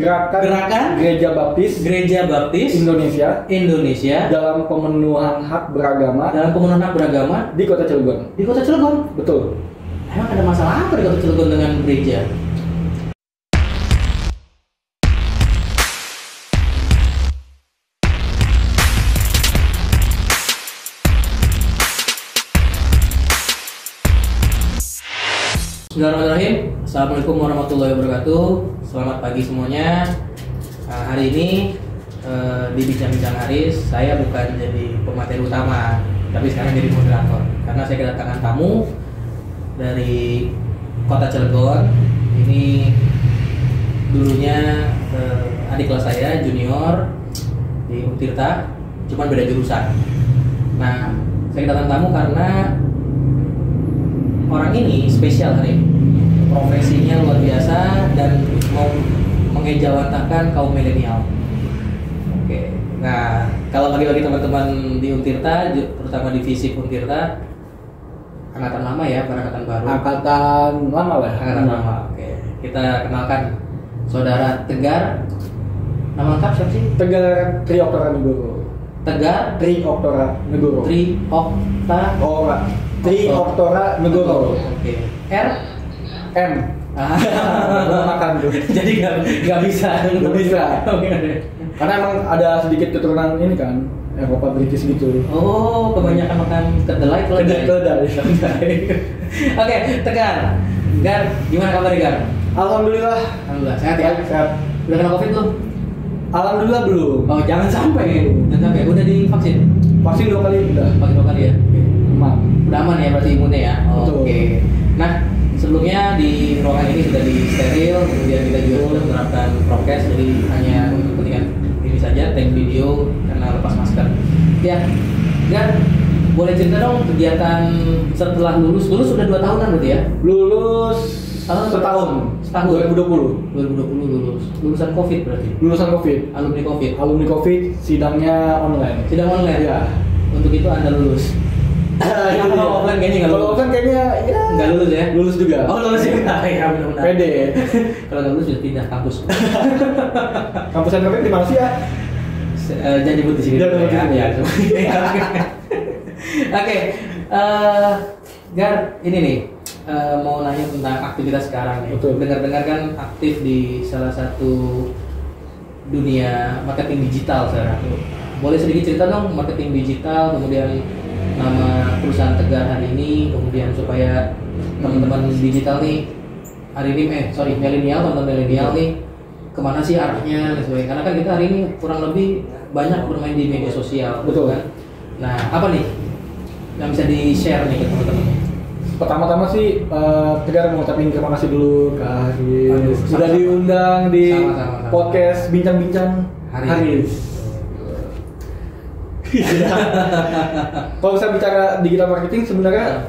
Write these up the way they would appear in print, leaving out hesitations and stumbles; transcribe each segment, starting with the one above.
Gerakan Gereja Baptis Indonesia dalam pemenuhan hak beragama di Kota Cilegon. Betul. Emang ada masalah apa di Kota Cilegon dengan gereja? Bismillahirrahmanirrahim. Assalamualaikum warahmatullahi wabarakatuh. Selamat pagi semuanya. Hari ini di Bincang-Bincang Haris, saya bukan jadi pemateri utama, tapi sekarang jadi moderator. Karena saya kedatangan tamu dari Kota Cilegon. Ini dulunya adik kelas saya, junior di Untirta, cuman beda jurusan. Nah, saya kedatangan tamu karena orang ini spesial hari ini. Profesinya luar biasa dan mau mengejawantahkan kaum milenial. Oke. Nah, kalau bagi teman-teman di Untirta, terutama di FISIP Untirta, angkatan lama ya, bukan angkatan baru. Angkatan lama. Oke. Kita kenalkan Saudara Tegar. Nama lengkap siapa sih? Tegar Trioktora Negoro. Tegar Trioktora Negoro. Trioktora Negoro. Oke. R M. Belum makan tuh. Jadi nggak bisa. Karena emang ada sedikit keturunan ini kan, Eropa British gitu. Oh, kebanyakan makan kedelai. Oke, Tegar. Gar, gimana kabar Gar? Alhamdulillah. Sehat ya? Sehat. Udah kena Covid belum? Alhamdulillah belum. Oh, jangan sampai. Udah divaksin? Vaksin 2 kali udah. Vaksin 2 kali ya? Aman. Udah aman ya berarti imunnya ya? Oke. Nah, sebelumnya di ruangan ini sudah disteril, kemudian kita juga sudah menerapkan prokes, jadi hanya untuk kepentingan ini saja, take video karena lepas masker. Ya, Gar, boleh cerita dong kegiatan setelah lulus sudah 2 tahunan berarti ya? Lulus setahun. 2020 lulus. Lulusan Covid berarti? Lulusan Covid. Alumni Covid, sidangnya online. Sidang online? Ya. Untuk itu Anda lulus? Kalau offline kayaknya nggak lulus. Kalau offline kayaknya ya nggak lulus ya? Lulus juga. Oh, lulus juga. Ya benar-benar. Pede. Kalau nggak lulus sudah pindah kampus. Kampus yang di mana sih ya? Jangan nyebut di sini. Ya. Oke. Gar, ini nih mau nanya tentang aktivitas sekarang nih. Dengar-dengar kan aktif di salah satu dunia marketing digital sekarang. Boleh sedikit cerita dong marketing digital, kemudian nama perusahaan Tegar hari ini, kemudian supaya teman-teman digital nih hari ini teman-teman milenial nih kemana sih arahnya dan sebagainya, karena kan kita hari ini kurang lebih banyak bermain di media sosial. Betul kan? Nah, apa nih yang bisa di-share nih ke teman-teman? Pertama-tama sih Tegar mau ucapin terima kasih dulu ke Haris sudah diundang di sama. podcast Bincang-Bincang Haris. Kalau misalnya bicara digital marketing sebenarnya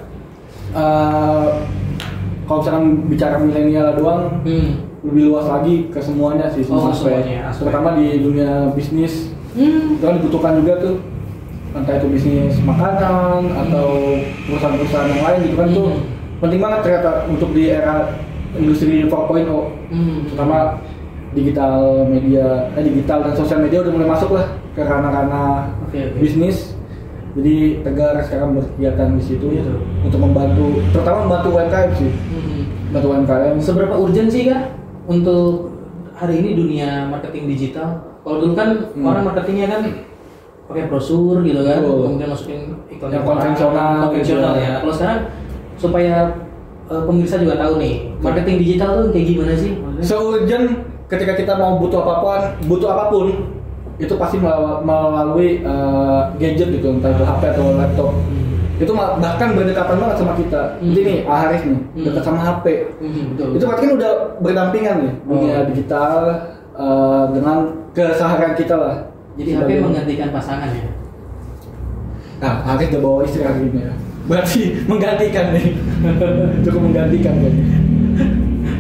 kalau misalkan bicara milenial doang lebih luas lagi ke semuanya sih, semuanya. Terutama di dunia bisnis itu kan dibutuhkan juga tuh, entah itu bisnis makanan atau perusahaan-perusahaan yang lain gitu kan. Tuh penting banget ternyata untuk di era industri 4.0, terutama digital dan sosial media udah mulai masuk lah ke ranah-ranah bisnis. Jadi Tegar sekarang berkegiatan di situ untuk terutama membantu UMKM sih. Bantu UMKM. Seberapa urgent sih Kak untuk hari ini dunia marketing digital? Kalau dulu kan orang marketingnya kan pakai brosur gitu kan, kemudian masukin iklan yang konvensional ya. Kalau sekarang supaya pemirsa juga tahu nih, marketing digital tuh kayak gimana sih? Se-urgent ketika kita mau butuh apapun itu pasti melalui gadget gitu, entah itu HP atau laptop. Itu bahkan berdekatan banget sama kita. Jadi nih Haris nih dekat sama HP. Betul. Itu berarti kan udah berdampingan nih dunia digital dengan keseharian kita lah. Jadi HP menggantikan pasangan ya? Nah, Haris udah bawa istri hari ini ya. Berarti menggantikan nih. Cukup menggantikan kan.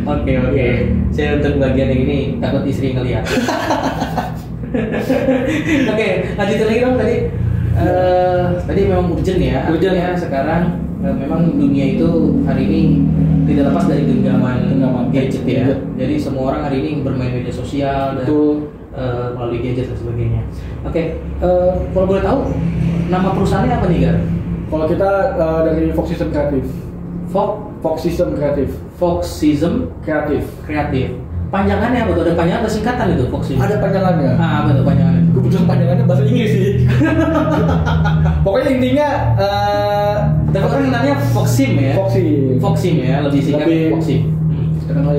Oke. Saya untuk bagian yang ini takut istri ngeliat. Oke, lanjut lagi dong tadi. Tadi memang urgent ya. Urgent ya sekarang memang dunia itu hari ini tidak lepas dari genggaman gadget ya. Jadi semua orang hari ini bermain media sosial dan melalui gadget dan sebagainya. Oke, kalau boleh tahu nama perusahaannya apa nih, Gar? Kalau kita dari Fox System Kreatif. Fox System Kreatif. Fox System Kreatif. Panjangannya apa tuh? Ada panjangan atau singkatan itu Fox System? Ada panjangannya. Apa tuh panjangannya? Kebetulan panjangannya bahasa Inggris sih. Pokoknya intinya tapi kan namanya Foxim ya. Foxim ya, lebih singkat Foxim.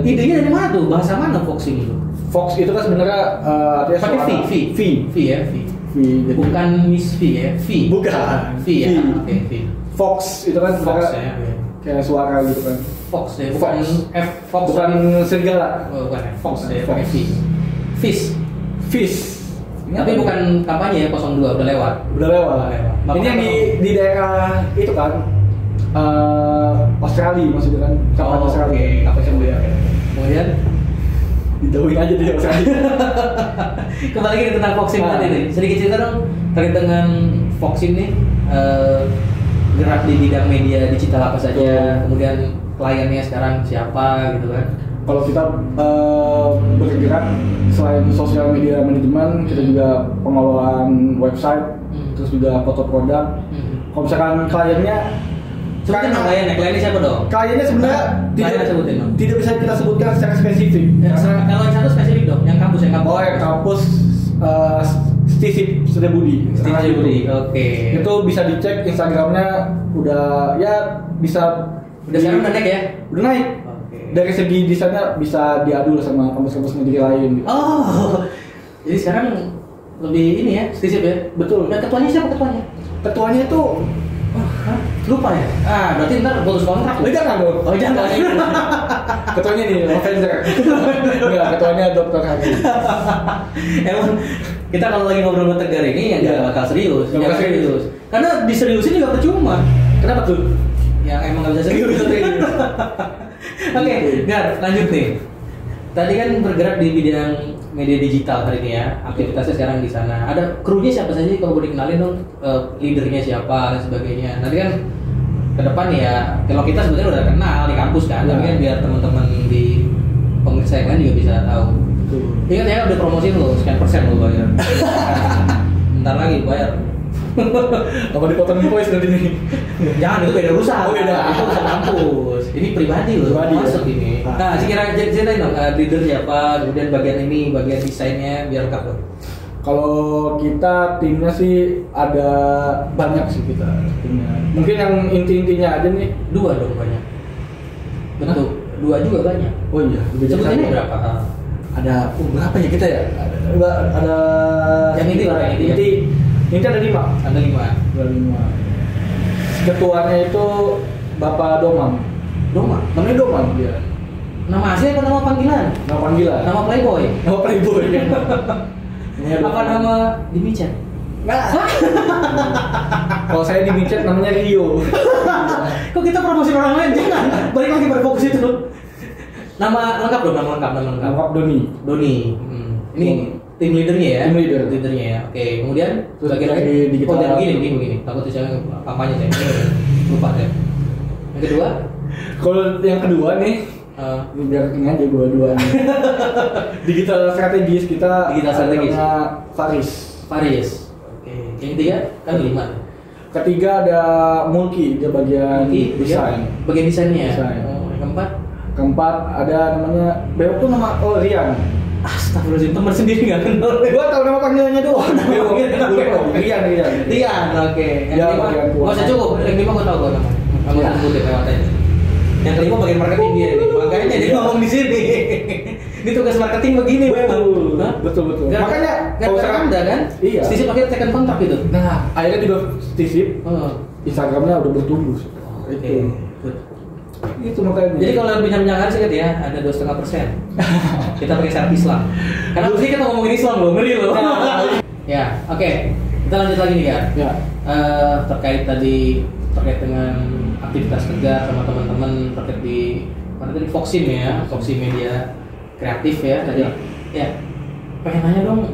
Idenya dari mana tuh? Bahasa mana Foxim itu? Fox itu kan sebenarnya artinya pakai V ya, V. Bukan Miss V ya, V. Bukan. V ya. Oke, V. Fox itu kan Fox ya. Kayak suara gitu kan. Fox ya, bukan F Fox. Bukan serigala. Bukan Fox ya, pakai V. Fish. Tapi bukan kampanye ya, 02 udah lewat. Ini yang di daerah itu kan Australia maksudnya kan. Australia. Apa sih dia? Kemudian dijauhin aja di Australia. Kembali lagi tentang Foxim tadi nih. Sedikit cerita dong terkait dengan Foxim nih, gerak di bidang media digital apa saja, kemudian kliennya sekarang siapa gitu kan. Kalau kita bergerak selain sosial media manajemen, kita juga pengelolaan website, terus juga foto produk. Kalau misalkan kliennya kliennya siapa dong? Kliennya sebenarnya tidak bisa kita sebutkan secara spesifik. Kalau yang satu spesifik dong, yang kampus. Oh, yang kampus Stisip Setiabudi. Oke. Itu bisa dicek Instagramnya udah ya bisa. Udah sekarang udah naik ya? Udah naik. Dari segi desainnya bisa diadu sama kampus-kampus negeri lain. Gitu. Oh, jadi sekarang lebih ini ya, Stisip ya? Betul. Dan ketuanya siapa ketuanya? Ketuanya itu lupa ya? Berarti ntar putus kontrak. Jangan dong. Jangan. Ketuanya nih, Avenger. Enggak, ketuanya Dr. Hadi. Emang kita kalau lagi ngobrol tegar ini ya nggak bakal serius. Karena diseriusin juga percuma. Kenapa tuh? Yang emang nggak bisa serius. Oke, Gar, lanjut nih. Tadi kan bergerak di bidang media digital hari ini ya, aktivitasnya sekarang di sana. Ada krunya siapa saja kalau boleh kenalin dong, leadernya siapa dan sebagainya. Nanti kan ke depan ya, kalau kita sebetulnya udah kenal di kampus kan, tapi kan biar teman-teman di pemirsa yang lain juga bisa tahu. Ingat ya, udah promosi lo, sekian persen lo bayar. Bentar lagi bayar. Apa dipotong invoice nanti nih? Jangan, itu beda urusan. Oh, beda. Itu urusan kampus. Ini pribadi loh, masuk ini. Nah, sekiranya ceritain dong, leader siapa, kemudian bagian ini, bagian desainnya, biar lengkap dong. Kalau kita timnya sih ada banyak sih kita timnya. Mungkin yang inti-intinya aja nih. 2 dong banyak. Betul, 2 juga banyak. Oh iya. Sebutannya berapa? Ada berapa ya kita ya? Ada yang inti lah, Inti ada 5. Ada 5. Ketuanya itu Bapak Domam. Namanya Domam dia. Nama asli apa nama panggilan? Nama panggilan. Nama playboy. Apa nama di micet? Nggak. Kalau saya di micet namanya Rio. Kok kita promosi orang lain? Jangan. Balik lagi pada fokus itu. Nama lengkap dong, nama lengkap. Doni. Ini tim leadernya ya? Leadernya ya. Oke, kemudian bagian lagi digital. Begini. Takut saya kampanye saya. Lupa deh. Yang kedua? Kalau yang kedua nih, biar ini aja dua nih. Digital strategis kita. Faris. Oke. Yang ketiga kan 5. Ketiga ada Mulki, dia bagian desain. Bagian desainnya. Oh, yang keempat ada namanya Bewok tuh nama Rian. Astagfirullahaladzim, teman sendiri nggak kenal. Gua tahu nama panggilannya doang. Rian. Oke. Yang kelima, nggak usah cukup. Yang 5 gua tahu gua nama. Kamu sebutin lewat aja. Yang kelima bagian marketing dia nih. Makanya dia ngomong di sini. Ini tugas marketing begini memang. Betul. Makanya kalau Anda kan, Stisip akhirnya second kontak itu. Nah, akhirnya juga Stisip Instagramnya udah bertumbuh. Oke. Itu makanya. Jadi kalau pinjam-pinjaman sih ya ada 2,5%. Kita pakai syarat Islam. Karena sih kita ngomongin Islam loh, ngeri loh. Ya, oke. Kita lanjut lagi nih ya. Terkait dengan aktivitas Tegar sama teman-teman terkait di mana tadi Foxim ya, Foxim Media Kreatif ya tadi. Ya. Pengen nanya dong,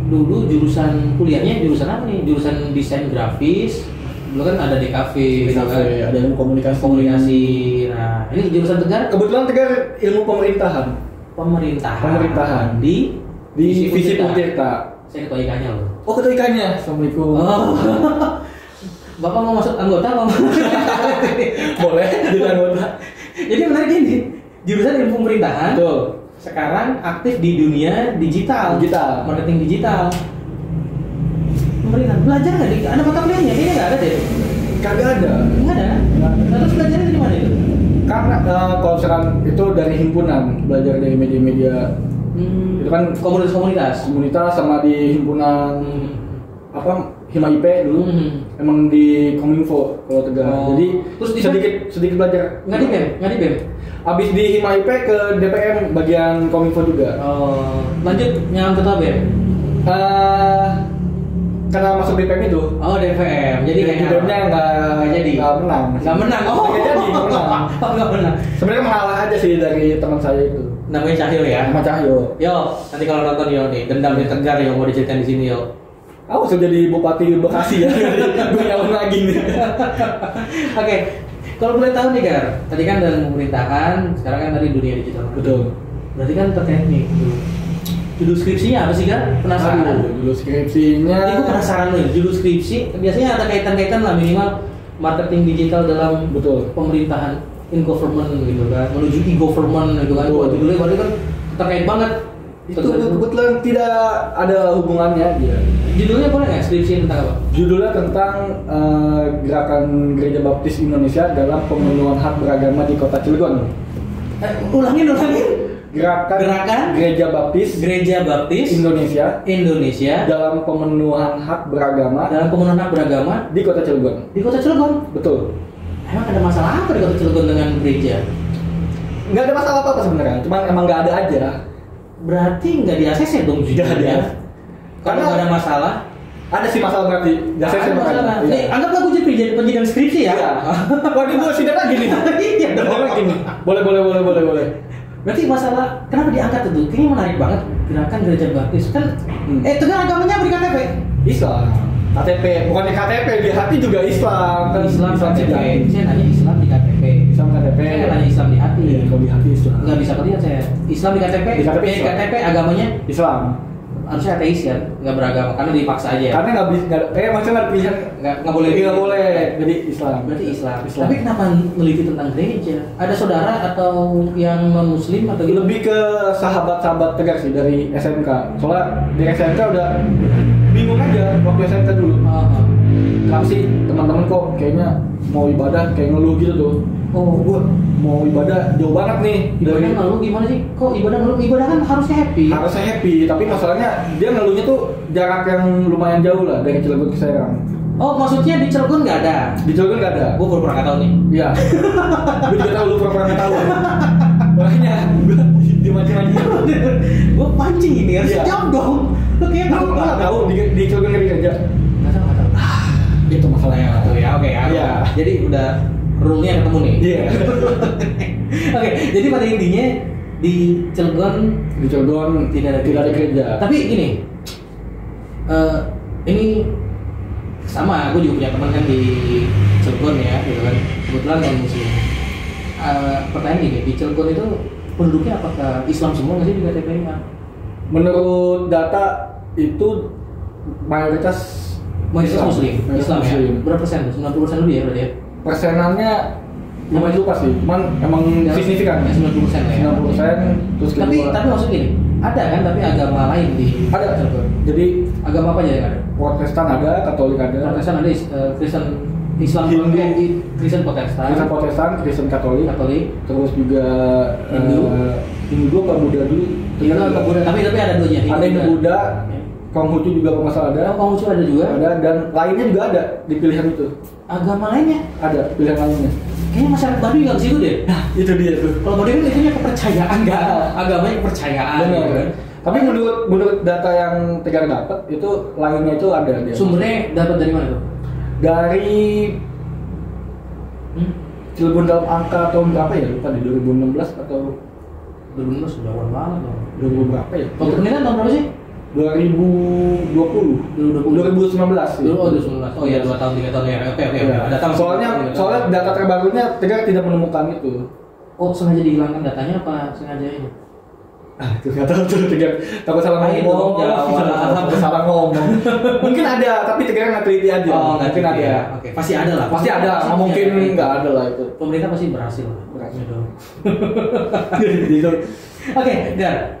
dulu jurusan kuliahnya jurusan apa nih? Jurusan desain grafis dulu kan ada DKV gitu kan. Ada ilmu Komunikasi. Nah, ini jurusan Tegar. Kebetulan Tegar ilmu pemerintahan di Visi Tirta. Saya ketua IK-nya loh. Oh, ketua IK-nya. Assalamualaikum. Oh. Bapak mau masuk anggota mau? Boleh jadi anggota. Jadi menarik ini, jurusan ilmu pemerintahan. Betul. Sekarang aktif di dunia digital. Marketing digital. Pemerintahan belajar nggak? Ada mata kuliahnya? Kayaknya nggak ada deh. Kagak ada. Nggak ada. Terus belajarnya dari mana itu? Karena kalau misalkan itu dari himpunan, belajar dari media-media. Itu kan komunitas sama di himpunan Hima IP dulu. Emang di Kominfo kalau Tegar. Jadi terus sedikit belajar. Nggak di BEM. Abis di Hima IP ke DPM bagian Kominfo juga. Lanjut yang ketua BEM. Karena masuk DPM itu. DPM. Jadi DPM-nya nggak menang. Nggak menang. Nggak menang. Sebenarnya mengalah aja sih dari teman saya itu. Namanya Cahyo ya. Nama Cahyo. Yo, nanti kalau nonton yo nih, dendam di Tegar yang mau diceritain di sini yo. Aku sudah jadi Bupati Bekasi ya. Gue nyalon lagi nih. Oke. Kalau boleh tahu nih Gar, tadi kan dalam pemerintahan, sekarang kan tadi dunia digital. Betul. Berarti kan terkait nih. Judul skripsinya apa sih Gar? Penasaran? Judul skripsinya. Ini gue penasaran nih. Judul skripsi biasanya ada kaitan-kaitan lah minimal marketing digital dalam pemerintahan in government gitu kan, menuju e-government gitu kan. Judulnya berarti kan terkait banget. Itu kebetulan tidak ada hubungannya dia. Judulnya boleh nggak skripsi tentang apa? Judulnya tentang gerakan Gereja Baptis Indonesia dalam pemenuhan hak beragama di Kota Cilegon. Ulangin. Gerakan Gereja Baptis Indonesia dalam pemenuhan hak beragama di Kota Cilegon. Di Kota Cilegon? Betul. Emang ada masalah apa di Kota Cilegon dengan gereja? Nggak ada masalah apa sebenarnya, cuma emang nggak ada aja. Berarti nggak di ACC dong juga ada. Kalau nggak ada masalah, ada sih masalah berarti. Ada masalah. Nih, anggaplah gue jadi penyidik skripsi ya. Waduh, gue sidang lagi nih. Iya dong. Boleh. Berarti masalah kenapa diangkat itu? Kayaknya menarik banget gerakan gereja baptis kan. Tegar agamanya beri KTP. Islam. KTP, bukannya KTP di hati juga Islam. Kan Islam KTP. Saya nanya Islam di KTP. Islam KTP. Saya nanya Islam di hati. Kalau di hati Islam. Nggak bisa lihat saya. Islam di KTP. Di KTP agamanya Islam. Harusnya ateis kan, nggak beragama karena dipaksa aja. Karena nggak bisa, maksudnya nggak pilihan, nggak boleh. Jadi Islam. Berarti Islam. Tapi kenapa meliti tentang gereja? Ada saudara atau yang non Muslim atau gitu? Lebih ke sahabat-sahabat Tegar sih dari SMK. Soalnya di SMK udah bingung aja waktu SMK dulu. Kenapa sih teman-teman kok kayaknya mau ibadah kayak ngeluh gitu tuh. Gue mau ibadah jauh banget nih. Ibadah ngeluh gimana sih? Kok ibadah ngeluh? Ibadah kan harusnya happy, tapi masalahnya dia ngeluhnya tuh jarak yang lumayan jauh lah dari Cilegon ke Serang. Oh, maksudnya di Cilegon nggak ada? Di Cilegon nggak ada. Gue pernah nggak tahu nih. Iya. Gue juga tahu lu pernah nggak tahu. Makanya gue dimacam-macam. Gue pancing ini harus jawab dong. Lu kayak nggak tahu di Cilegon nggak dikerja. Nggak tahu. Itu masalahnya. Oke. Jadi udah rule-nya ketemu nih. Iya. Oke, jadi pada intinya di Cilegon tidak ada gereja. Tapi gini, ini sama, aku juga punya teman kan di Cilegon ya, gitu kan. Kebetulan non Muslim. Pertanyaan gini, di Cilegon itu penduduknya apakah Islam semua nggak sih di KTP-nya? Menurut data itu mayoritas Muslim. Islam ya. Berapa persen? 90% lebih ya berarti ya? Persenannya lumayan lupa sih, cuman emang signifikan. 90% lah ya. 90% terus tapi maksud gini, ada kan tapi agama lain di ada. Jadi agama apa aja yang ada? Protestan ada, Katolik ada. Protestan ada, Kristen, Islam, Kristen Protestan, Kristen Katolik, terus juga Hindu apa Buddha dulu. Buddha, tapi ada duanya. Ada Hindu Buddha. Konghucu juga kalau masalah ada. Konghucu ada juga. Ada, dan lainnya juga ada di pilihan itu. Agama lainnya? Ada pilihan lainnya. Kayaknya masyarakat Baduy nggak ke situ deh. Nah, itu dia tuh. Kalau Baduy kan itunya kepercayaan nggak? Agamanya kepercayaan. Benar kan? Tapi menurut data yang Tegar dapat itu lainnya itu ada dia. Sumbernya dapat dari mana tuh? Dari Cilegon dalam angka tahun berapa ya? Lupa di 2016 atau 2016 jauhan banget dong. 2000 berapa ya? Waktu ini kan tahun berapa sih? 2019 sih. Oh 2019. Oh ya 2 tahun 3 tahun ya. Oke. Ya. Soalnya data terbarunya Tegar tidak menemukan itu. Oh sengaja dihilangkan datanya apa sengaja ini? Itu nggak tahu tuh Tegar. Takut salah ngomong. Takut salah ngomong. Mungkin ada tapi Tegar nggak teliti aja. Oh mungkin ada. Ya. Oke. Pasti ada lah. Pasti ada. Mungkin nggak ada lah itu. Pemerintah pasti berhasil. Dong. Gitu. Oke, Gar.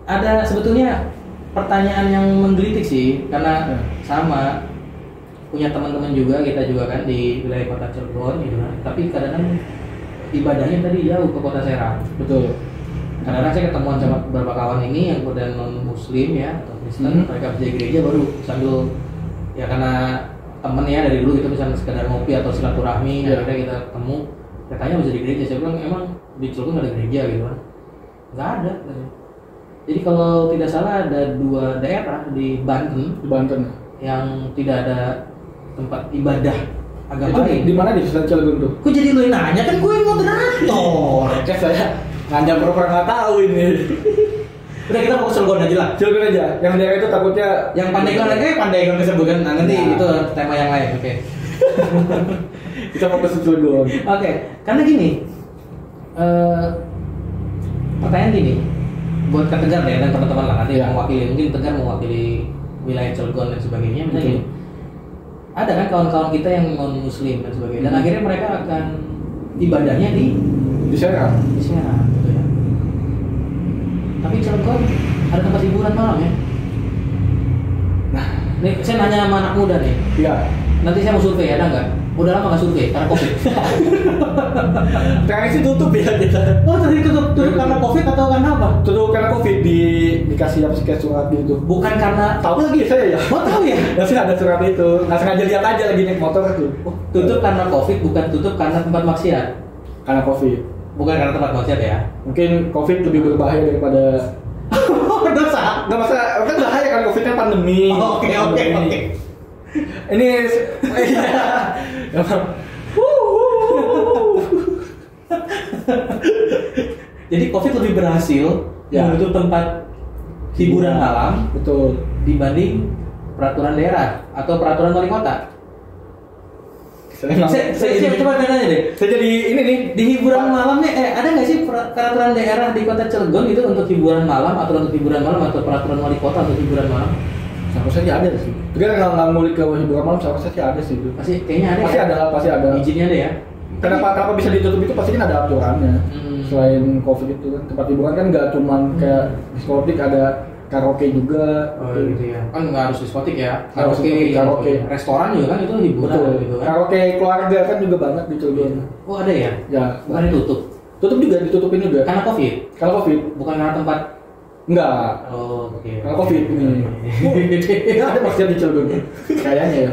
Ada sebetulnya pertanyaan yang menggelitik sih karena sama punya teman-teman juga kita juga kan di wilayah kota Cilegon gitu kan. Tapi kadang-kadang ibadahnya tadi jauh ke kota Serang. Betul. Kadang-kadang saya ketemuan sama beberapa kawan ini yang udah non muslim ya atau Kristen, mereka bisa gereja baru sambil ya karena temen ya dari dulu gitu misalnya sekedar ngopi atau silaturahmi, akhirnya kita ketemu katanya bisa di gereja. Saya bilang emang di Cilegon nggak ada gereja gitu kan? Nggak ada. Jadi kalau tidak salah ada 2 daerah di Banten yang tidak ada tempat ibadah agama lain. Di mana di Cilegon tuh? Kok jadi lu yang nanya kan gue yang moderator. Kan saya nggak pernah nggak tahu ini. Udah kita fokus Cilegon aja lah. Cilegon aja. Yang daerah itu takutnya yang Pandeglang disebutkan nanti itu tema yang lain. Oke. Kita fokus ke Cilegon. Oke. Karena gini. Pertanyaan gini. Buat Kak Tegar ya dan teman-teman lah nanti yang mewakili, mungkin Tegar mewakili wilayah Cilegon dan sebagainya misalnya ada kan kawan-kawan kita yang non muslim dan sebagainya dan akhirnya mereka akan ibadahnya di Serang gitu ya. Tapi Cilegon ada tempat hiburan malam ya. Nah, nih saya nanya sama anak muda nih. Iya. Nanti saya mau survei ada nggak? Udah lama nggak survei karena COVID. Terakhir sih tutup ya kita. Oh tadi tutup karena COVID atau karena apa? Tutup karena COVID dikasih apa sih kayak surat gitu. Bukan karena tahu lagi saya ya. Oh tahu ya? Masih ada surat itu. Nggak sengaja lihat aja lagi naik motor tuh. Tutup karena COVID bukan tutup karena tempat maksiat. Karena COVID. Bukan karena tempat maksiat ya? Mungkin COVID lebih berbahaya daripada. Dosa. Nggak masalah. Kan bahaya kan COVID-nya pandemi. Oke. Ini jadi COVID lebih berhasil menutup tempat hiburan malam betul dibanding peraturan daerah atau peraturan wali kota. Saya coba tanya deh. Saya jadi ini nih di hiburan malamnya ada nggak sih peraturan daerah di kota Cilegon itu untuk hiburan malam atau untuk hiburan malam atau peraturan wali kota untuk hiburan malam? Seharusnya sih ada sih. Tapi kan nggak ngulik ke hiburan malam seharusnya sih ada sih itu. Kayaknya ada. Pasti ada. Izinnya ada ya. Kenapa bisa ditutup itu pasti kan ada aturannya. Selain COVID itu kan tempat hiburan kan nggak cuman kayak diskotik, ada karaoke juga. Oh gitu ya. Kan nggak harus diskotik ya. Karaoke. Restoran juga kan itu hiburan. Betul. Gitu kan. Karaoke keluarga kan juga banyak di Cilegon. Oh ada ya? Ya. Bukan ditutup. Ditutupin juga. Karena COVID. Bukan karena tempat. Enggak. Oh oke. Karena COVID ini. Nggak ada maksudnya di Cilegon. Kayaknya ya.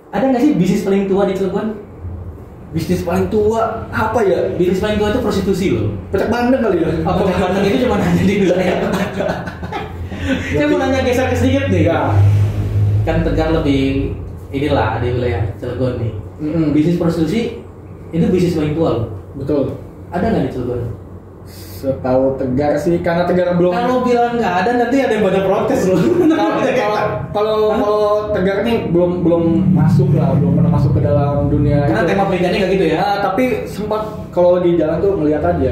Ada nggak sih bisnis paling tua di Cilegon? Bisnis paling tua apa ya? Bisnis paling tua itu prostitusi loh. Pecak bandeng kali ya? Pecak bandeng itu cuma hanya di wilayah. Saya mau nanya geser ke sedikit nih. Ya. Kan Tegar lebih inilah di wilayah Cilegon nih. Bisnis prostitusi itu bisnis paling tua loh. Betul. Ada nggak di Cilegon? Setahu Tegar sih, karena Tegar belum. Kalau bilang nggak ada nanti ada yang pada protes loh. Kalau Tegar nih belum masuk lah, belum pernah masuk ke dalam dunia. Karena itu. tema penelitiannya nggak gitu ya? Tapi sempat kalau di jalan tuh ngeliat aja.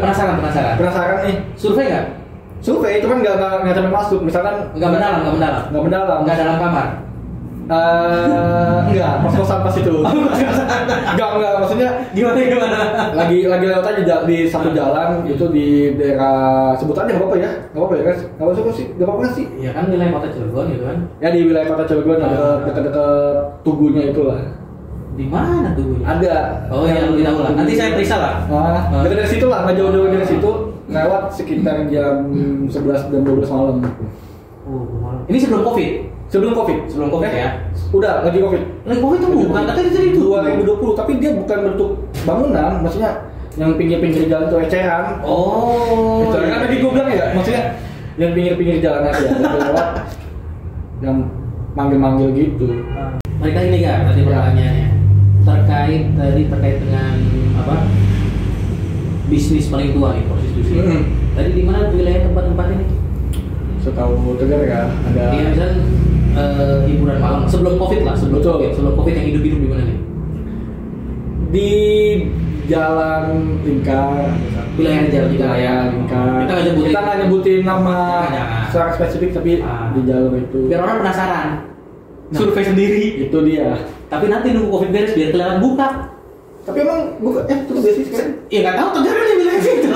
Penasaran nih. Survei nggak? Survei itu kan nggak sampai masuk, misalkan. Nggak mendalam. Nggak dalam kamar. Enggak, kos-kosan pas itu. Enggak, maksudnya gimana? Lagi lewat aja di satu jalan itu di daerah sebutannya enggak apa-apa ya? Enggak apa-apa ya, guys? Enggak apa-apa sih? Enggak apa-apa sih? Iya kan wilayah kota Cilegon gitu kan. Ya di wilayah kota Cilegon dekat-dekat Tugunya itulah. Di mana Tugunya? Ada. Oh iya, lebih tahu lah. Nanti saya periksa lah. Dekat dari situ lah, enggak jauh-jauh dari situ. Lewat sekitar jam 11 dan 12 malam. Oh, malam. Ini sebelum Covid. Sebelum COVID ya? Udah, lagi COVID itu bukan, katanya itu 2020, tapi dia bukan bentuk bangunan, maksudnya yang pinggir-pinggir jalan tuh eceran. Oh eceran kan tadi gue bilang ya, maksudnya yang pinggir-pinggir jalan aja, lewat yang manggil-manggil gitu. Mereka ini kan, tadi pertanyaannya terkait dengan apa? Bisnis paling tua nih, prostitusi. Tadi di mana wilayah tempat-tempat ini? tahu Tegar ya, ada. Iya, misalnya hiburan malam sebelum COVID lah, sebelum COVID yang hidup-hidup di mana nih? Di Jalan Lingkar, wilayah Jalan Lingkar. Kita nggak nyebutin nama secara spesifik, tapi di jalur itu. Biar orang penasaran. Survei sendiri. Itu dia. Tapi nanti nunggu COVID beres biar kelihatan buka. Tapi emang buka tutup gak sih sekarang? Ya nggak tahu, Tegar yang bilang gitu.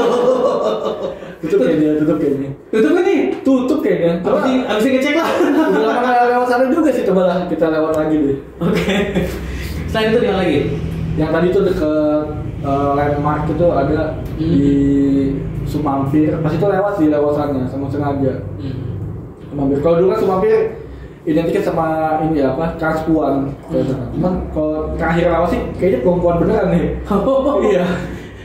Tutup kayaknya. Tutup kayaknya. Abis ini ngecek lah. Udah lama lewat sana juga sih, coba lah kita lewat lagi deh. Oke. Selain itu di mana lagi? Yang tadi tuh deket landmark itu ada di Sumampir. Pas itu lewat sana sama sengaja. Sumampir. Kalau dulu kan Sumampir identiknya sama ini apa transpuan. Cuman kalau terakhir lewat sih kayaknya perempuan beneran nih. Iya.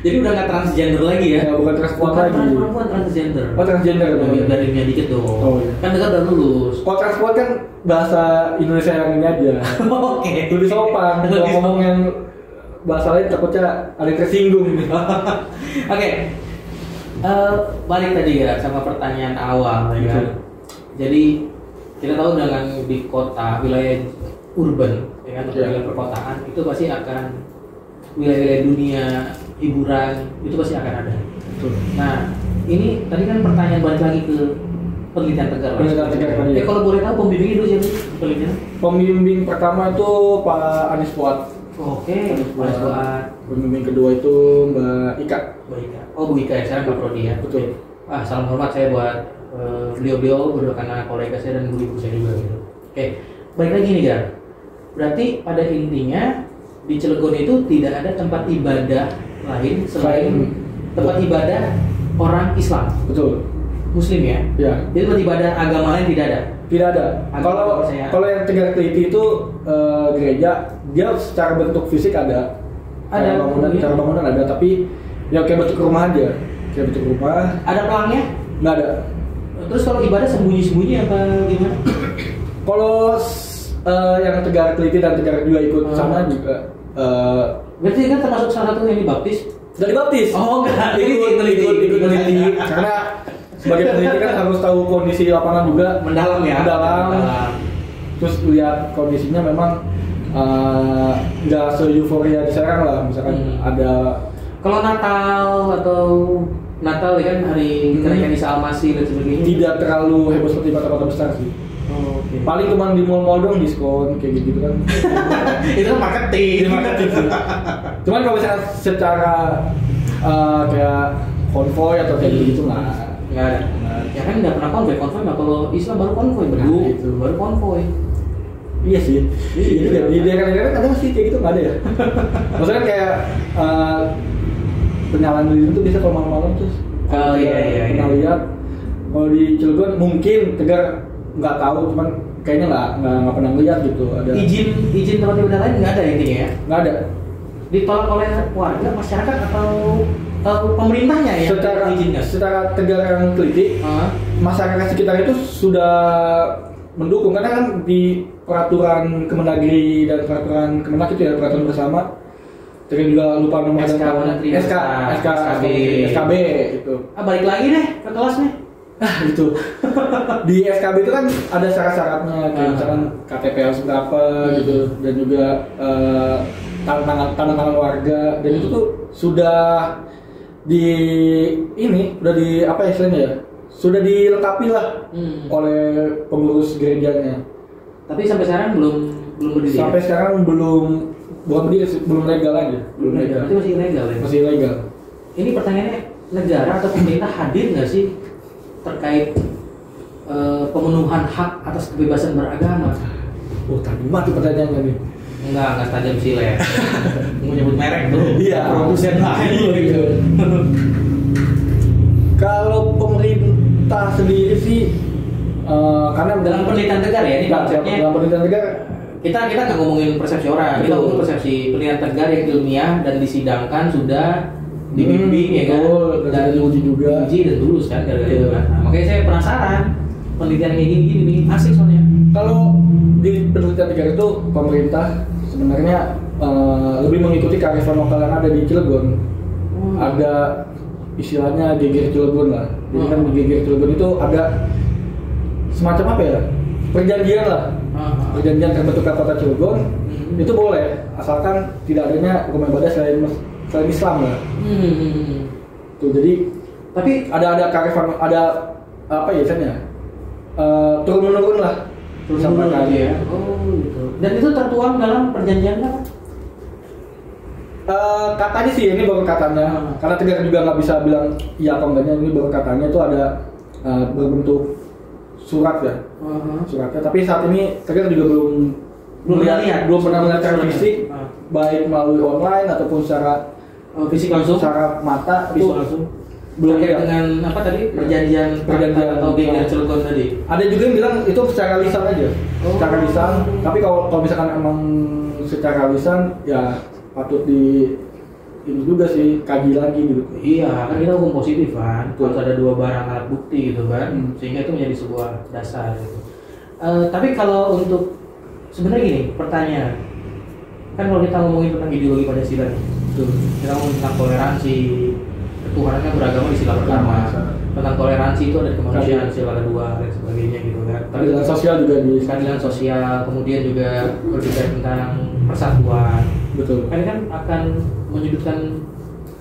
Jadi udah nggak transgender lagi ya? Bukan transpuan lagi. Perempuan transgender. Oh transgender tuh. Dari dunia dikit tuh. Oh iya. Kan Tegar udah lulus. Kalau transpuan kan bahasa Indonesia yang ini aja. Oke. Lebih sopan. Kalau ngomong yang bahasa lain takutnya ada yang tersinggung. Oke. Balik tadi ya sama pertanyaan awal ya kan. Jadi kita tahu dengan di kota, wilayah urban, ya kan, wilayah perkotaan itu pasti akan wilayah dunia hiburan itu pasti akan ada. Betul. Nah, ini tadi kan pertanyaan balik lagi ke penelitian Tegar. Kalau boleh tahu pembimbingnya dulu siapa penelitian? Pembimbing pertama itu Pak Anies Fuad. Oke, Anies Fuad. Pembimbing kedua itu Mbak Ika. Oh, Bu Ika ya, saya Mbak Prodi ya. Betul. Salam hormat saya buat beliau-beliau berdua karena kolega saya dan guru saya juga gitu. Oke, baik lagi nih Gar. Berarti pada intinya di Cilegon itu tidak ada tempat ibadah lain selain tempat ibadah orang Islam. Betul. Muslim ya? Ya. Jadi tempat ibadah agama lain tidak ada. Tidak ada. Kalau yang Tegar teliti itu gereja, dia secara bentuk fisik ada. Ada bangunan ada, tapi ya kayak bentuk rumah aja. Kayak bentuk rumah. Ada pelangnya? Nggak ada. Terus kalau ibadah sembunyi-sembunyi apa gimana? Kalau yang Tegar teliti dan Tegar juga ikut sana juga. Berarti kan termasuk salah satu yang dibaptis? Sudah dibaptis? Oh enggak, ikut meneliti. Karena sebagai peneliti kan harus tahu kondisi lapangan juga. Mendalam ya? Mendalam. Terus lihat kondisinya memang nggak se-euforia di sekarang lah. Misalkan ada. Kalau Natal ya kan hari kenaikan Isa Al-Masih dan sebagainya. Tidak terlalu heboh seperti kota-kota besar sih. Oh, okay. Paling cuma di mall-mall dong diskon kayak gitu kan. Itu kan marketing. Cuman kalau misalnya secara kayak konvoy atau kayak gitu nggak ada. Ya kan nggak pernah konvoy nggak, kalau Islam baru konvoy baru konvoy. Iya sih. Iya. Di daerah-daerah kadang sih kayak gitu nggak ada ya. Maksudnya kayak penyalaan lilin itu bisa kalau malam-malam terus. Iya. Pernah lihat. Kalau di Cilegon mungkin Tegar nggak tahu, cuman kayaknya nggak pernah lihat gitu. Ada izin tempat ibadah lain nggak ada intinya ya? Nggak ada. Ditolak oleh warga, masyarakat atau pemerintahnya ya? Secara Tegar yang teliti, masyarakat sekitar itu sudah mendukung karena kan di peraturan Kemendagri dan peraturan Kemenak itu ya, peraturan bersama. Tegar juga lupa nomor dan tahun SKB itu. Balik lagi deh ke kelasnya. Gitu. Di SKB itu kan ada syarat-syaratnya kayak misalkan KTP harus berapa gitu, dan juga tanda tangan warga, dan itu tuh sudah sudah dilengkapi lah oleh pengurus gerejanya. Tapi sampai sekarang belum berdiri. Sampai sekarang belum legal aja. Belum legal. Berarti masih ilegal ya? Masih ilegal. Ini pertanyaannya, negara atau pemerintah hadir nggak sih terkait pemenuhan hak atas kebebasan beragama? Oh, tadi mati pertanyaannya nih. Enggak tajam sih ya. Mau nyebut merek tuh. Iya. Produsen lain gitu. Kalau pemerintah sendiri sih, karena dalam penelitian Tegar ya, ini konsepnya. Dalam penelitian Tegar kita nggak ngomongin persepsi orang, kita ngomongin persepsi penelitian Tegar yang ilmiah dan disidangkan sudah dibimbing ya kan, dan diuji dan lulus kan gara-gara itu kan. Nah, makanya saya penasaran penelitian kayak gini nih asik soalnya. Kalau di penelitian Tegar itu pemerintah sebenarnya lebih mengikuti kearifan lokal yang ada di Cilegon. Ada istilahnya geger Cilegon lah. Jadi kan di geger Cilegon itu ada semacam apa ya, perjanjian lah, perjanjian terbentuknya kota Cilegon itu boleh asalkan tidak adanya rumah ibadah selain Islam lah. Tuh, jadi tapi ada kearifan, ada apa ya misalnya turun menurun lah sampai kali ya. Oh gitu. Dan itu tertuang dalam perjanjian apa? Katanya sih, ini baru katanya, karena Tegar juga nggak bisa bilang iya atau enggaknya, ini baru katanya itu ada berbentuk surat ya, suratnya. Tapi saat ini Tegar juga belum pernah melihat secara fisik, baik melalui online ataupun secara fisik langsung, secara mata itu langsung. Belum dengan apa tadi perjanjian atau geng Cilegon tadi. Ada juga yang bilang itu secara lisan aja, secara lisan. Tapi kalau misalkan emang secara lisan ya patut di ini juga sih kaji lagi gitu. Iya, kan kita hukum positif kan. Harus ada dua barang alat bukti gitu kan, sehingga itu menjadi sebuah dasar gitu. Tapi kalau untuk sebenarnya gini, pertanyaan kan kalau kita ngomongin tentang ideologi Pancasila nih, kita ngomongin tentang toleransi, ketuhanan kan beragama di sila pertama, tentang toleransi itu ada kemanusiaan sila kedua dan sebagainya gitu kan. Keadilan sosial juga di keadilan sosial, kemudian juga berbicara tentang persatuan. Betul. Kan akan menyudutkan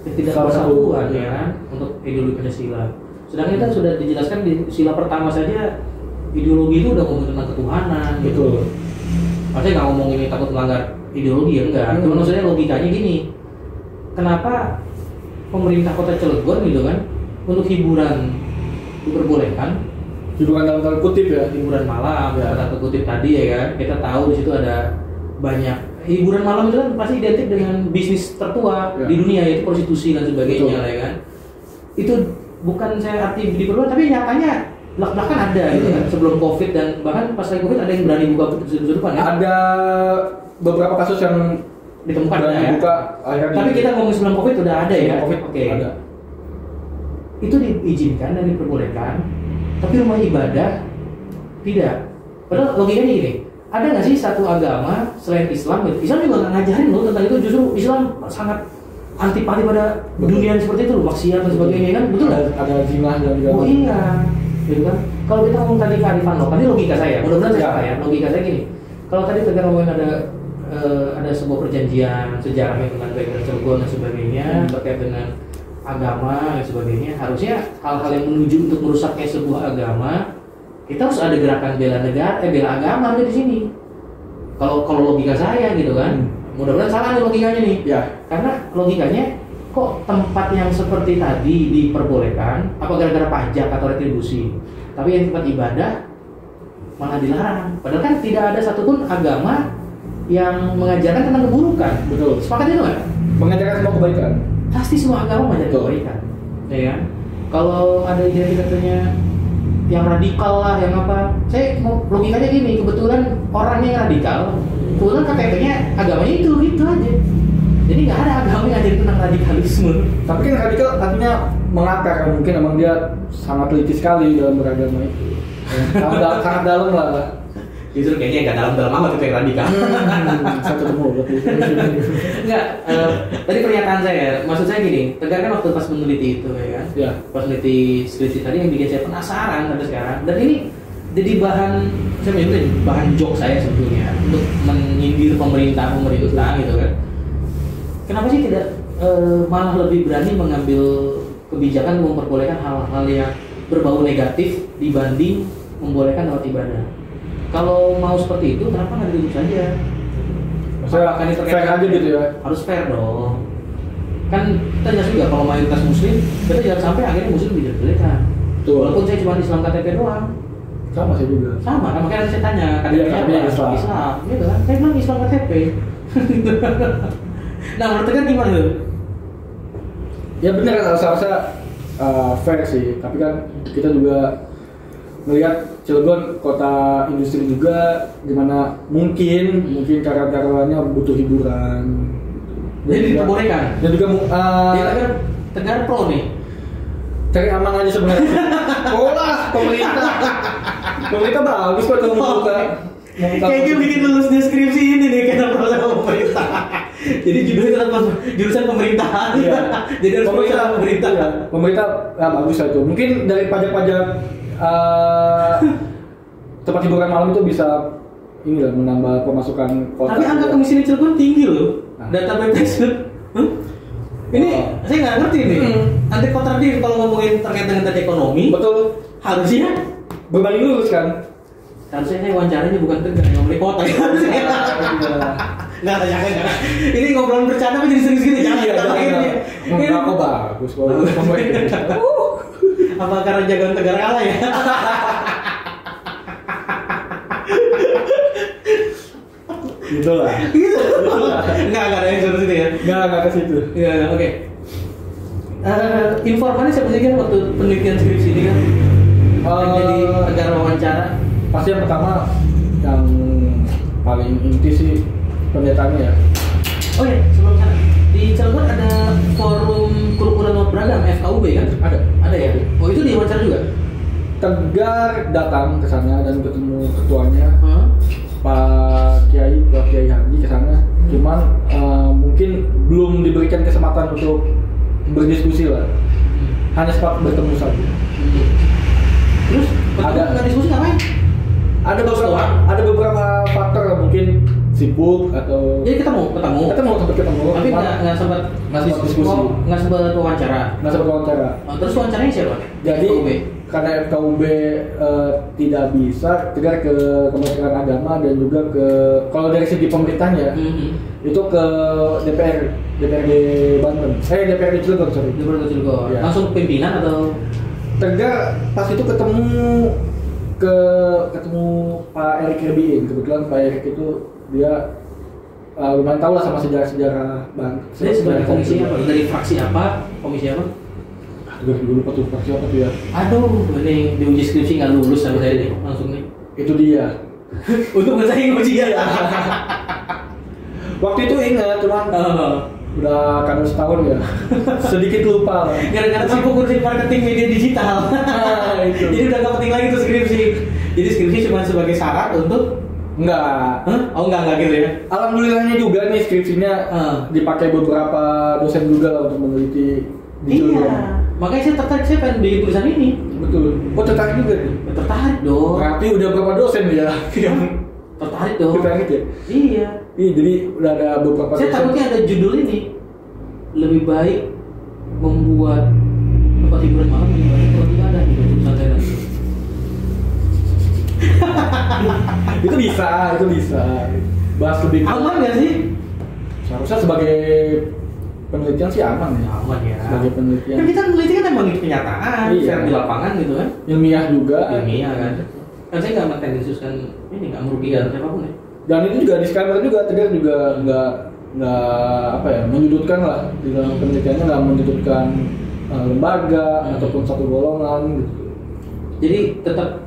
ketidakpersatuan ya kan untuk ideologi Pancasila. Sedangkan kita sudah dijelaskan di sila pertama saja ideologi itu udah ngomongin tentang ketuhanan. Betul. Gitu. Maksudnya nggak ngomongin takut melanggar ideologi ya enggak. Cuma maksudnya logikanya gini. Kenapa pemerintah Kota Cilegon gitu kan untuk hiburan diperbolehkan? Hiburan dalam tanda kutip ya, hiburan malam ya, tanda kutip tadi ya kan. Kita tahu di situ ada banyak hiburan malam itu kan pasti identik dengan bisnis tertua di dunia, yaitu prostitusi dan sebagainya lah ya kan. Itu bukan saya arti diperlukan, tapi nyatanya belak-belakan ada gitu kan sebelum Covid, dan bahkan pas lagi Covid ada yang berani buka sudut-sudutan ya. Ada beberapa kasus yang ditemukan ya. Buka, tapi kita ngomong sebelum Covid udah ada ya. Oke. Ada. Itu diizinkan dan diperbolehkan, tapi rumah ibadah tidak. Padahal logikanya gini, ada nggak sih satu agama selain Islam? Islam juga nggak ngajarin loh tentang itu, justru Islam sangat antipati pada dunia seperti itu loh, maksiat dan sebagainya kan, betul nggak? Ada zina dan juga. Oh iya, gitu kan. Kalau kita ngomong tadi kearifan lokal, ini logika saya, mudah-mudahan saya salah ya. Logika saya gini, kalau tadi kita ngomongin ada sebuah perjanjian sejarahnya tentang Geng Cilegon dan sebagainya terkait dengan agama dan sebagainya, harusnya hal-hal yang menuju untuk merusaknya sebuah agama, kita harus ada gerakan bela negara, bela agama di sini. Kalau logika saya gitu kan, mudah-mudahan salah nih logikanya nih. Ya. Karena logikanya kok tempat yang seperti tadi diperbolehkan, apa gara-gara pajak atau retribusi, tapi yang tempat ibadah malah dilarang. Padahal kan tidak ada satupun agama yang mengajarkan tentang keburukan. Betul. Sepakat itu kan? Mengajarkan semua kebaikan. Pasti semua agama mengajarkan kebaikan, ya kan? Kalau ada ide katanya yang radikal lah, yang apa? Saya mau logikanya gini, kebetulan orangnya yang radikal, kebetulan KTP-nya agamanya itu gitu aja. Jadi nggak ada agama yang ngajarin tentang radikalisme. Tapi kan radikal artinya mengakar, mungkin emang dia sangat teliti sekali dalam beragama itu. Sangat dalam lah. Justru kayaknya nggak dalam-dalam amat itu yang radikal. Saya ketemu berarti. Enggak, tadi pernyataan saya, maksud saya gini, Tegar kan waktu pas meneliti itu ya kan, pas meneliti skripsi tadi yang bikin saya penasaran sampai sekarang, dan ini jadi saya menyebutnya bahan joke saya sebetulnya untuk menyindir pemerintah gitu kan. Kenapa sih tidak malah lebih berani mengambil kebijakan memperbolehkan hal-hal yang berbau negatif dibanding membolehkan tempat ibadah? Kalau mau seperti itu, kenapa nggak ditutup saja? Maksudnya fair aja gitu ya? Harus fair dong. Kan kita jelas juga kalau mayoritas muslim, kita jangan sampai akhirnya muslim dijelek-jelekan. Walaupun saya cuma Islam KTP doang. Sama sih juga. Sama, kan makanya saya tanya, KTP-nya apa? Islam. Gitu kan? Saya bilang Islam KTP. Nah, menurut Tegar gimana tuh? Ya benar, seharusnya fair sih. Tapi kan kita juga melihat Cilegon kota industri juga, dimana mungkin karyawan-karyawannya butuh hiburan. Jadi diperbolehkan. Dan juga Tegar pro nih. Cari aman aja sebenarnya. Lah pemerintah bagus kok kalau membuka. Kayaknya bikin lulus deskripsi ini nih karena pro sama pemerintah. Jadi judulnya tetap jurusan pemerintahan. Iya. Jadi harus pemerintah. Pemerintah bagus lah itu. Mungkin dari pajak-pajak tempat hiburan malam itu bisa ini lah menambah pemasukan kota. Tapi angka kemiskinan Cilegon tinggi loh. Data BPS. Ini saya nggak ngerti nih. Nanti kontradiktif kalau ngomongin terkait dengan data ekonomi. Betul. Harusnya berbanding lurus kan. Harusnya saya wawancaranya bukan Tegar yang beli kota ya. Nggak ada jangan. Ini ngobrolan bercanda apa jadi serius gitu? Jangan. Enggak kok bagus kok. Apa karena jagoan Tegar kalah ya? Gitu lah. Enggak ada yang seperti itu ya. Enggak ke situ. Iya, oke. Informannya siapa sih kan waktu penelitian skripsi ini kan? Jadi agar wawancara. Pasti yang pertama yang paling inti sih pendetaannya ya. Oh iya, sebelum sana di Cilegon ada forum kerukunan umat beragama FKUB kan? Ada ya. Oh itu di wawancara juga? Tegar datang ke sana dan ketemu ketuanya. Pak Kiai Haji ke sana. Cuman mungkin belum diberikan kesempatan untuk berdiskusi lah. Hanya sempat bertemu saja. Terus ada diskusi ngapain? Ada beberapa faktor lah, mungkin sibuk atau jadi ketemu sempat ketemu tapi nggak sempat diskusi, nggak sempat wawancara. Terus wawancaranya siapa? Jadi karena FKUB tidak bisa Tegar ke Kementerian Agama dan juga ke kalau dari segi pemerintahnya itu ke DPRD Banten, DPRD Cilegon ya. Langsung pimpinan atau Tegar pas itu ketemu Pak Erick Herbiin. Kebetulan Pak Erick itu dia lumayan tahu lah sama sejarah Banten. Jadi sebagai komisi apa? Dari fraksi apa? Komisi apa? Dulu lupa tuh fraksi apa tuh ya? Aduh, ini di uji skripsi nggak lulus sama saya nih, langsung nih. Itu dia. Untuk bersaing uji ya. Waktu itu ingat, cuman udah kangen setahun ya. Sedikit lupa lah. Gara-gara sibuk ngurusin marketing media digital. Itu. Jadi udah nggak penting lagi tuh skripsi. Jadi skripsi cuma sebagai syarat untuk enggak. Oh enggak gitu ya. Alhamdulillahnya juga nih skripsinya dipakai beberapa dosen juga lah untuk meneliti. Iya. Makanya saya tertarik, saya pengen bikin tulisan ini. Betul. Oh tertarik juga nih? Tertarik dong. Berarti udah berapa dosen ya? Tertarik dong. Tertarik ya? Iya. Iya, jadi udah ada beberapa saya takutnya ada judul ini. Lebih baik membuat tempat hiburan malam lebih baik kalau tidak ada di tulisan saya nanti. Itu bisa. Bahas lebih. Aman nggak sih? Seharusnya sebagai penelitian sih aman ya. Aman ya. Sebagai penelitian. Kan kita meneliti kan emang kenyataan, share di lapangan gitu kan. Ilmiah juga. Ilmiah kan. Kan saya nggak mentendensiuskan ini, nggak merugikan siapapun ya. Dan itu juga disclaimer juga, Tegar juga nggak apa ya, menyudutkan lah di dalam penelitiannya, nggak menyudutkan lembaga ataupun satu golongan gitu. Jadi tetap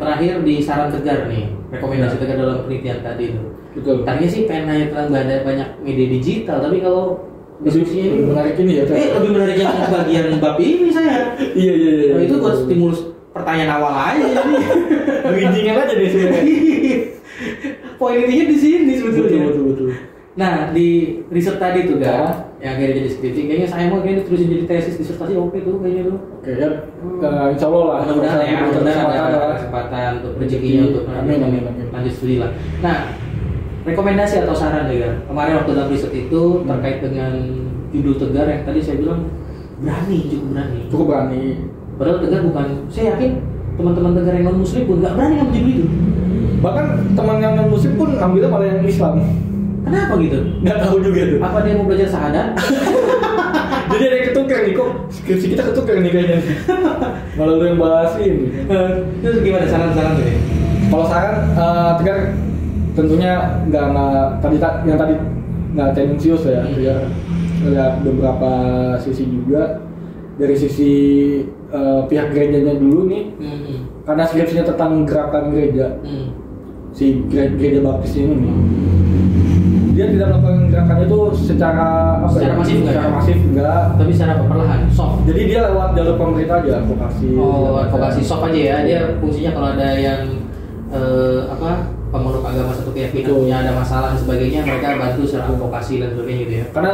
terakhir di saran Tegar nih, rekomendasi Tegar dalam penelitian tadi itu. Betul. Tadinya sih pengen nanya tentang banyak media digital, tapi kalau diskusinya ini menarik ini ya. Lebih menarik yang bagian bab ini saya. Iya. Nah, itu buat stimulus pertanyaan awal aja jadi. Bridging-nya aja deh sebenarnya. Poin intinya di sini sebetulnya. Betul. Nah, di riset tadi tuh yang akhirnya jadi skripsi, kayaknya saya mau kayaknya terusin jadi tesis disertasi oke tuh kayaknya tuh. Oke ya, insya Allah lah. Mudah-mudahan ada kesempatan untuk rezekinya untuk amin. lanjut studi lah. Nah, rekomendasi atau saran ya, kemarin waktu dalam riset itu terkait dengan judul Tegar yang tadi saya bilang cukup berani. Padahal Tegar bukan, saya yakin teman-teman Tegar yang non muslim pun nggak berani ngambil judul itu. Bahkan teman yang non muslim pun ngambilnya malah yang Islam. Kenapa gitu? Nggak tahu juga tuh. Apa dia mau belajar syahadat? Jadi ada yang ketukar nih, kok skripsi kita ketukar nih kayaknya. Malah lu yang bahas ini. Terus gimana saran-saran tuh? Kalau saran, Tegar tentunya nggak yang tadi nggak tendensius ya. Tegar lihat beberapa sisi juga. Dari sisi pihak gerejanya dulu nih, karena skripsinya tentang gerakan gereja, si gereja baptis ini nih. Dia tidak melakukan gerakannya itu secara masif enggak, tapi secara perlahan, soft. Jadi dia lewat jalur pemerintah aja, advokasi soft aja ya. Dia fungsinya kalau ada yang pemeluk agama satu keyakinan punya ada masalah dan sebagainya, mereka bantu secara advokasi dan sebagainya gitu ya. Karena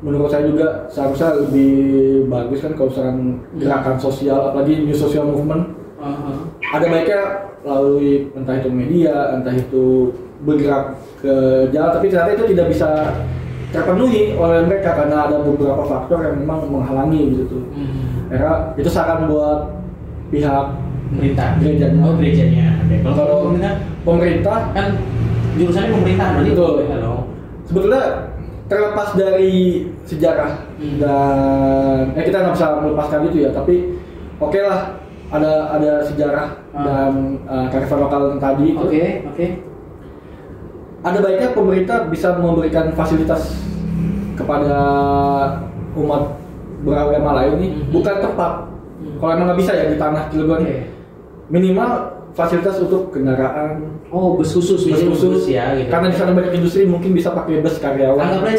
menurut saya juga seharusnya lebih bagus kan kalau misalkan gerakan sosial, apalagi new social movement, ada baiknya melalui entah itu media, entah itu bergerak ke jalan, tapi ternyata itu tidak bisa terpenuhi oleh mereka karena ada beberapa faktor yang memang menghalangi gitu tuh. Era itu saran buat pihak pemerintah, gerejanya. Oh gerejanya. Oke. Kalau pemerintah kan jurusannya pemerintah berarti betul. Sebetulnya terlepas dari sejarah dan kita nggak bisa melepaskan itu ya, tapi oke lah ada sejarah dan kearifan lokal tadi itu. Oke. Ada baiknya pemerintah bisa memberikan fasilitas kepada umat beragama lain ini, bukan tempat. Kalau emang nggak bisa ya di tanah Cilegon, minimal fasilitas untuk kendaraan. Oh, bus khusus ya gitu. Karena di sana banyak industri, mungkin bisa pakai bus karyawan. Anggaplah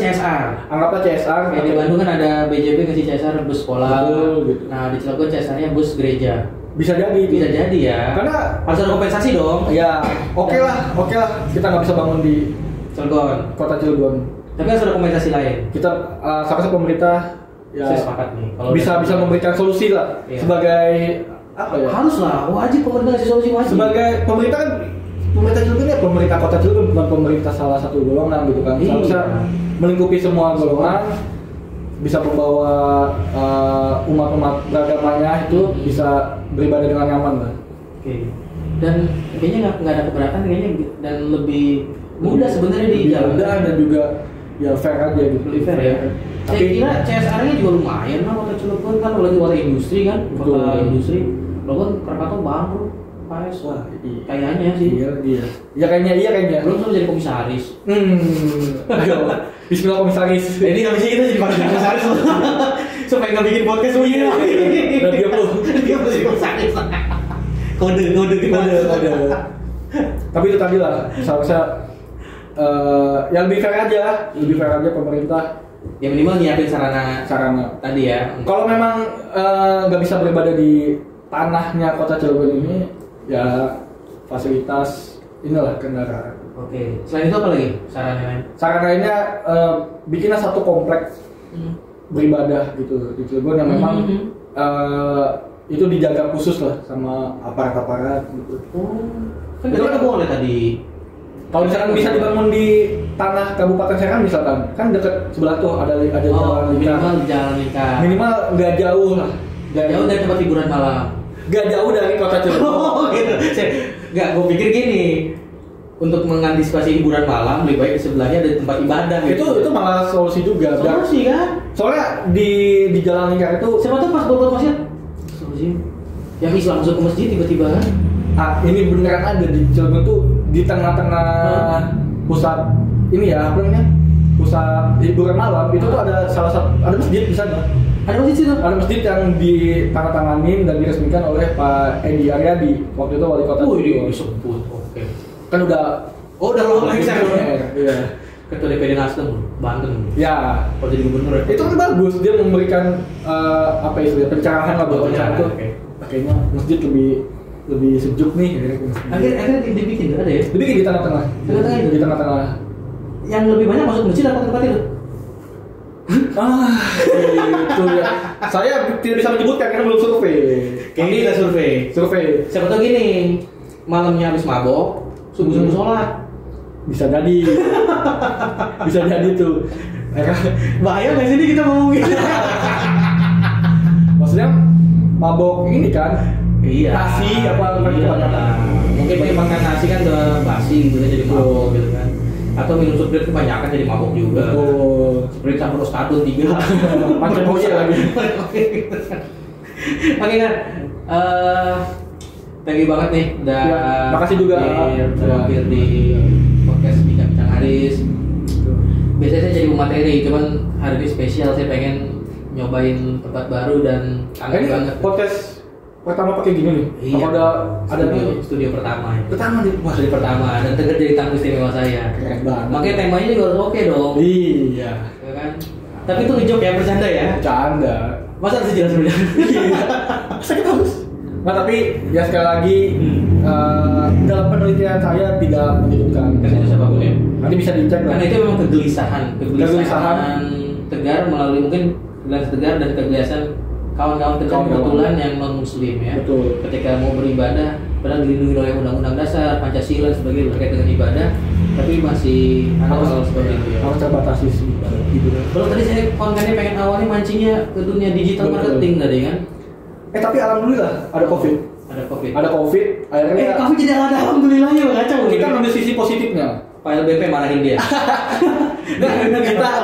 CSR. Kayak di Bandung kan ada BJB ngasih CSR bus sekolah. Betul, gitu. Nah di Cilegon CSR-nya bus gereja. Bisa jadi Ya. Karena harus ada kompensasi dong. Ya, oke lah. Kita nggak bisa bangun di kota Cilegon. Tapi harus ada kompensasi lain. Kita sama-sama pemerintah ya saya sepakat nih. Kalau bisa memberikan solusi lah sebagai apa ya? Harus lah, wajib pemerintah ngasih solusi wajib. Sebagai pemerintah kan, pemerintah Cilegon ya pemerintah kota Cilegon, bukan pemerintah salah satu golongan gitu kan. Seharusnya melingkupi semua golongan, bisa membawa umat-umat beragamanya itu bisa beribadah dengan nyaman lah. Oke. Dan kayaknya nggak ada keberatan kayaknya, dan lebih mudah sebenarnya di jalan. Mudah dan juga ya fair aja gitu. Lebih fair ya. Saya kira CSR-nya juga lumayan lah kota Cilegon kan, lagi kota industri kan, kota industri. Walaupun Krakatau bangkrut, Pak. Wah, kayaknya sih. Iya kayaknya. Belum sempat jadi komisaris. Ayo, bismillah komisaris. Ini nggak bisa kita jadi komisaris supaya nggak bikin podcast begini. Dan dia belum jadi komisaris. Kode. Tapi itu tadi lah, seharusnya yang lebih fair aja pemerintah. Ya minimal nyiapin sarana tadi ya. Kalau memang nggak bisa beribadah di tanahnya kota Cilegon ini, ya fasilitas inilah kendaraan. Oke. Selain itu apa lagi sarana lain? Sarana lainnya bikinlah satu kompleks beribadah gitu di Cilegon yang memang itu dijaga khusus lah sama aparat gitu. Kan itu kan boleh tadi. Kalau misalkan bisa dibangun di tanah Kabupaten Serang misalkan, kan dekat sebelah tuh ada jalan lingkar. Minimal nggak jauh lah. Nggak jauh dari tempat hiburan malam. Nggak jauh dari kota Cilegon. Oh gitu. Gue pikir gini, untuk mengantisipasi hiburan malam lebih baik di sebelahnya ada tempat ibadah. Itu malah solusi juga. Solusi kan? Soalnya di jalan lingkar itu siapa tuh pas buat masjid? Solusi. Yang Islam masuk ke masjid tiba-tiba kan? Ini beneran ada di Cilegon tuh di tengah-tengah pusat ini ya apa namanya, pusat hiburan malam itu tuh ada ada masjid di sana. Ada masjid situ? Ada masjid yang ditandatanganin dan diresmikan oleh Pak Edi Aryadi waktu itu wali kota. Disebut. Oke. Kan udah lama lagi saya. Iya. Ketua DPD Nasdem Banten. Ya. Kalau jadi gubernur. Itu kan bagus, dia memberikan apa istilahnya pencerahan lah buat orang itu. Kayaknya masjid lebih sejuk nih. Akhirnya dibikin ada ya? Dibikin di tengah-tengah. Di tengah-tengah. Yang lebih banyak masuk masjid apa tempat itu? Itu ya. Saya tidak bisa menyebutkan karena belum survei. Kayaknya kita survei. Siapa tahu gini, malamnya habis mabok, subuh sholat. Bisa jadi tuh. Bahaya nggak sih ini kita ngomongin? Maksudnya mabok ini kan? Iya. Nasi apa kebanyakan? Mungkin makan nasi kan udah basi gitu jadi mabok gitu kan. Atau minum Sprite kebanyakan jadi mabok juga. Sprite campur Oskadon 3. Pancen boya lagi. Oke kan. Thank you banget nih udah. Ya, makasih juga hadir di podcast Bincang Haris. Biasanya saya jadi materi, cuman hari ini spesial, saya pengen nyobain tempat baru dan kangen banget. Podcast pertama pakai gini nih. Iya. Ada studio pertama. Wah, studio pertama dan Tegar jadi tamu istimewa saya. Keren banget. Makanya temanya juga harus oke dong. Iya. Ya kan? Tapi itu ngejok ya, bercanda ya? Bercanda. Masa harus jelas bercanda? Iya. Masa kita harus? Nah, tapi ya sekali lagi dalam penelitian saya tidak menyebutkan siapapun ya. Nanti bisa dicek lah. Karena itu memang kegelisahan Tegar melalui mungkin kegelisahan Tegar dan kegelisahan kawan-kawan Tegar kebetulan yang non muslim ya. Betul. Ketika mau beribadah padahal dilindungi oleh undang-undang dasar, Pancasila dan sebagainya terkait dengan ibadah, tapi masih ada hal seperti itu ya. Harus terbatasi sih. Kalau tadi saya kontennya pengen awalnya mancingnya ke dunia digital marketing tadi kan. Tapi alhamdulillah ada COVID. Ada COVID, akhirnya COVID jadi ada alhamdulillahnya kacau. Kita ngambil sisi positifnya. Pak LBP marahin dia.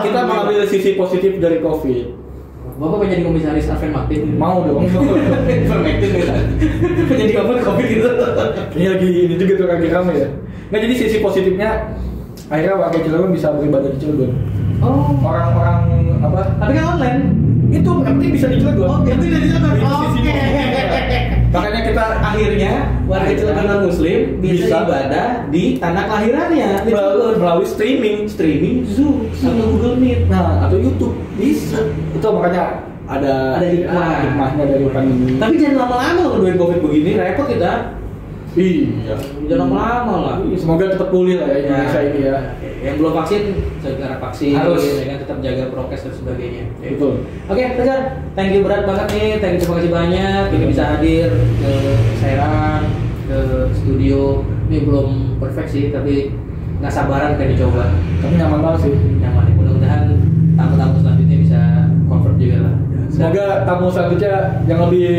kita mengambil sisi positif dari COVID. Bapak pengen jadi komisaris Ivermectin? Mau dong. Ivermectin gitu. Jadi COVID gitu. Ini lagi ini juga tuh lagi rame ya. Nah jadi sisi positifnya akhirnya warga Cilegon bisa beribadah di Cilegon. Oh. Orang-orang apa? Tapi kan online. Itu yang penting bisa di Cilegon. Oh, yang penting di Cilegon. Oke. Makanya kita akhirnya warga Cilegon non Muslim bisa ibadah di tanah kelahirannya melalui streaming Zoom atau Google Meet, atau YouTube bisa. Itu makanya ada hikmahnya dari pandemi. Tapi jangan lama-lama kalau doain COVID begini, repot kita. Iya. Jangan lama-lama lah. Semoga cepat pulih lah ya Indonesia ini ya. Yang belum vaksin segera vaksin, harus ya kan, tetap jaga prokes dan sebagainya. Betul. Oke, Tegar, thank you berat banget nih, terima kasih banyak, ini bisa hadir ke Serang, ke studio. Ini belum perfect sih, tapi nggak sabaran pengen dicoba. Tapi nyaman banget sih. Nyaman. Mudah-mudahan tamu-tamu selanjutnya bisa comfort juga lah. Semoga tamu selanjutnya yang lebih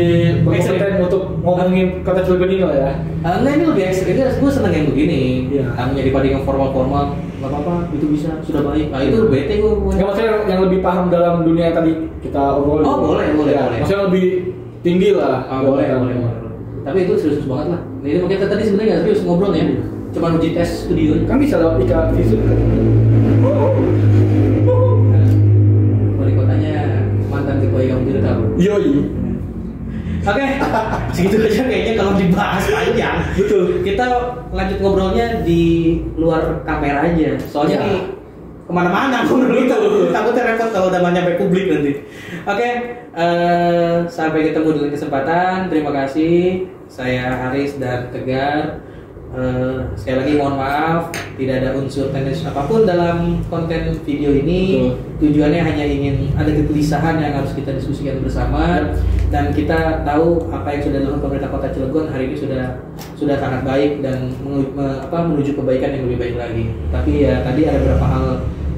berkompeten untuk ngomongin kota Cilegon ini lah ya. Enggak, ini lebih ekstrim. Gue seneng yang begini. Iya. Tamunya dibanding yang formal-formal, nggak apa-apa, itu bisa, sudah baik. Nah itu bete gue. Nggak, maksudnya yang lebih paham dalam dunia yang tadi kita obrolin. Oh boleh. Maksudnya lebih tinggi lah. Boleh. Tapi itu serius banget lah. Ini makanya tadi sebenarnya nggak serius ngobrol ya. Cuma uji tes studio. Kan bisa lewat Ika Visu. Wali kotanya mantan ketua yang tidak tahu. Yoi. Oke, segitu aja kayaknya kalau dibahas panjang. Betul. Kita lanjut ngobrolnya di luar kamera aja. Soalnya nih kemana-mana ngobrol itu. Takutnya repot kalau udah nyampe publik nanti. Oke, sampai ketemu di lain kesempatan. Terima kasih. Saya Haris dan Tegar. Sekali lagi mohon maaf, tidak ada unsur teknis apapun dalam konten video ini. Tujuannya hanya ingin ada kegelisahan yang harus kita diskusikan bersama. Dan kita tahu apa yang sudah dilakukan pemerintah Kota Cilegon hari ini sudah sangat baik dan menuju kebaikan yang lebih baik lagi. Tapi ya tadi ada beberapa hal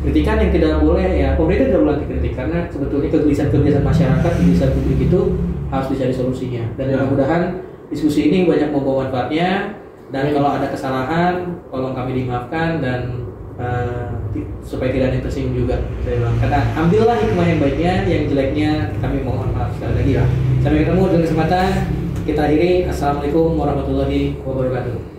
kritikan yang tidak boleh, ya pemerintah tidak boleh dikritik karena sebetulnya kegelisahan masyarakat, kegelisahan publik itu harus dicari solusinya. Dan mudah-mudahan diskusi ini banyak membawa manfaatnya. Dan kalau ada kesalahan, tolong kami dimaafkan dan supaya tidak ada yang tersinggung juga. Saya bilang, karena ambillah hikmah yang baiknya, yang jeleknya kami mohon maaf sekali lagi. Sampai ketemu di kesempatan kita akhiri. Assalamualaikum warahmatullahi wabarakatuh.